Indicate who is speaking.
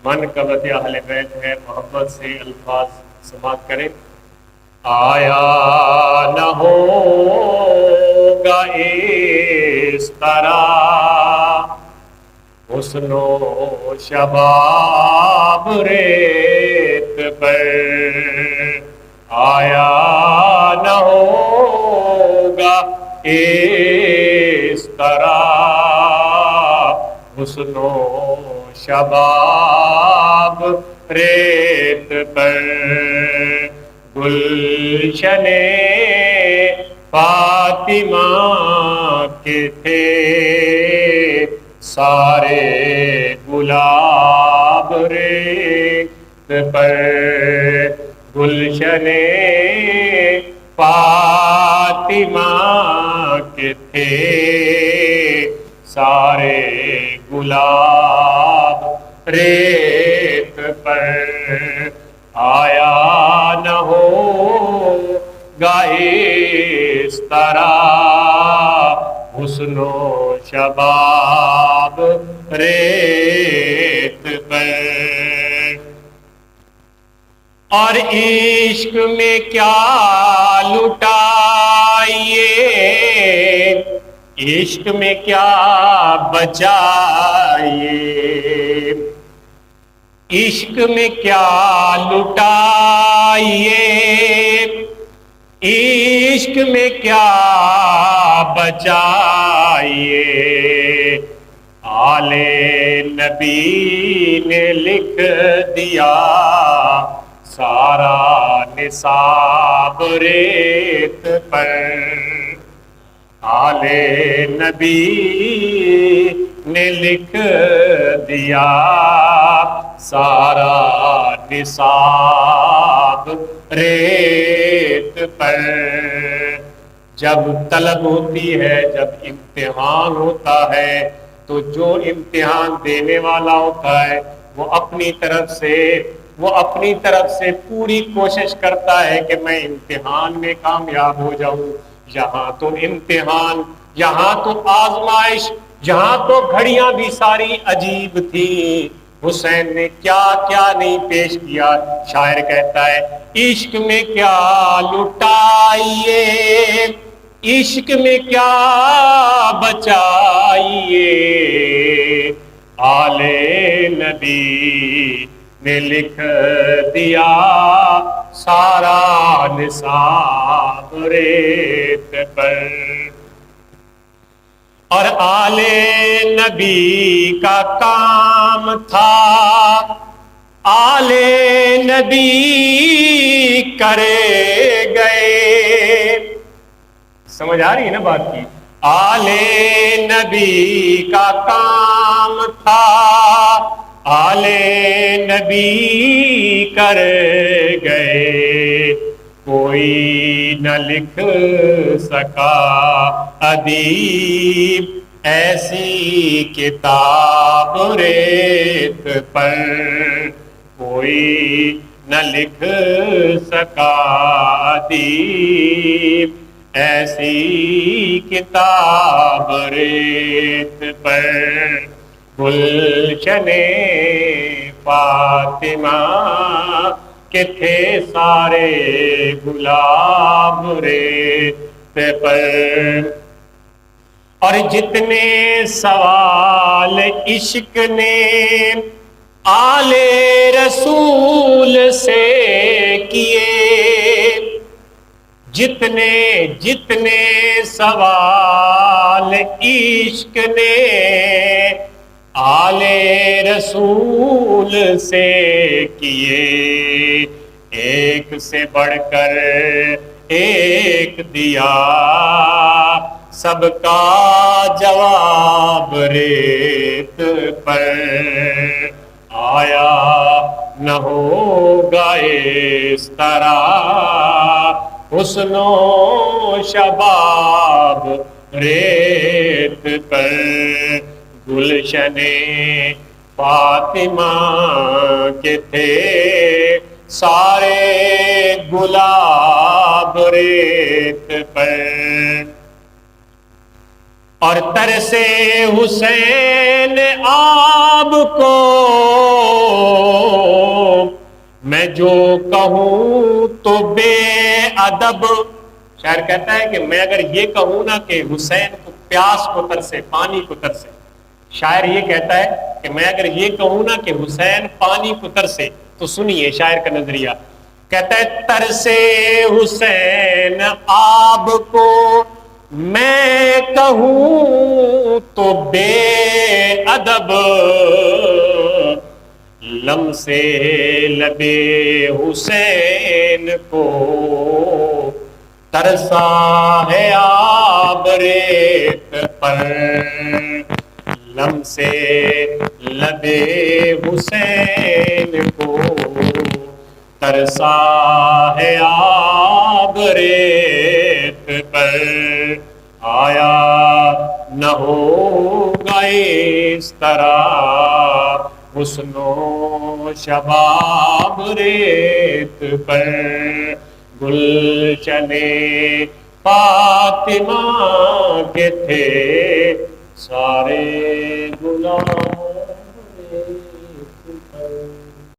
Speaker 1: منقبت اہل بیت ہے، محبت سے الفاظ سماعت کریں۔ آیا نہ ہوگا اس طرح حسن و شباب ریت پر، آیا نہ ہوگا اس طرح حسن و شباب ریت پر، گلشن فاطمہ کے تھے سارے گلاب ریت پر، گلشن فاطمہ کے تھے سارے گلاب ریت پر، آیا نہ ہوگا اس طرح حسن و شباب ریت پر۔ اور عشق میں کیا لٹائیے، عشق میں کیا بچائیے، عشق میں کیا لٹائیے، عشق میں کیا بچائیے، آل نبی نے لکھ دیا سارا نصاب ریت پر، آل نبی نے لکھ دیا سارا نصاب ریت پر۔ جب طلب ہوتی ہے، جب امتحان ہوتا ہے، تو جو امتحان دینے والا ہوتا ہے وہ اپنی طرف سے پوری کوشش کرتا ہے کہ میں امتحان میں کامیاب ہو جاؤں۔ یہاں تو امتحان، یہاں تو آزمائش، یہاں تو گھڑیاں بھی ساری عجیب تھی، حسین نے کیا کیا نہیں پیش کیا۔ شاعر کہتا ہے عشق میں کیا لٹائیے، عشق میں کیا بچائیے، آل نبی نے لکھ دیا سارا نصاب ریت پر۔ اور آل نبی کا کام تھا، آل نبی کرے گئے، سمجھ آ رہی ہے نا بات کی؟ آل نبی کا کام تھا، آل نبی کر گئے، کوئی نہ لکھ سکا ادیب ایسی کتاب ریت پر، کوئی نہ لکھ سکا ادیب ایسی کتاب ریت پر، گلشن فاطمہ کے تھے سارے گلاب ریت پر۔ اور جتنے سوال عشق نے آل رسول سے کیے، جتنے سوال عشق نے آل رسول سے کیے، ایک سے بڑھ کر ایک دیا سب کا جواب ریت پر، آیا نہ ہوگا اس طرح حسن و شباب ریت پر، گلشن فاطمہ کے تھے سارے گلاب ریت پر۔ اور ترسے حسین آب کو میں جو کہوں تو بے ادب. شاعر کہتا ہے کہ میں اگر یہ کہوں نا کہ حسین کو پیاس کو ترسے، پانی کو ترسے، شاعر یہ کہتا ہے کہ میں اگر یہ کہوں نا کہ حسین پانی کو ترسے، تو سنیے شاعر کا نظریہ. کہتا ہے ترسے حسین آب کو میں کہوں تو بے ادب، لمسے لبے حسین کو ترسا ہے آب ریت پر، لمسے لبے حسین کو ترسا ہے آب ریت پر. آیا نہ ہوگا اس طرح حسن و شباب ریت پر، گلشن فاطمہ کے تھے سارے گلاب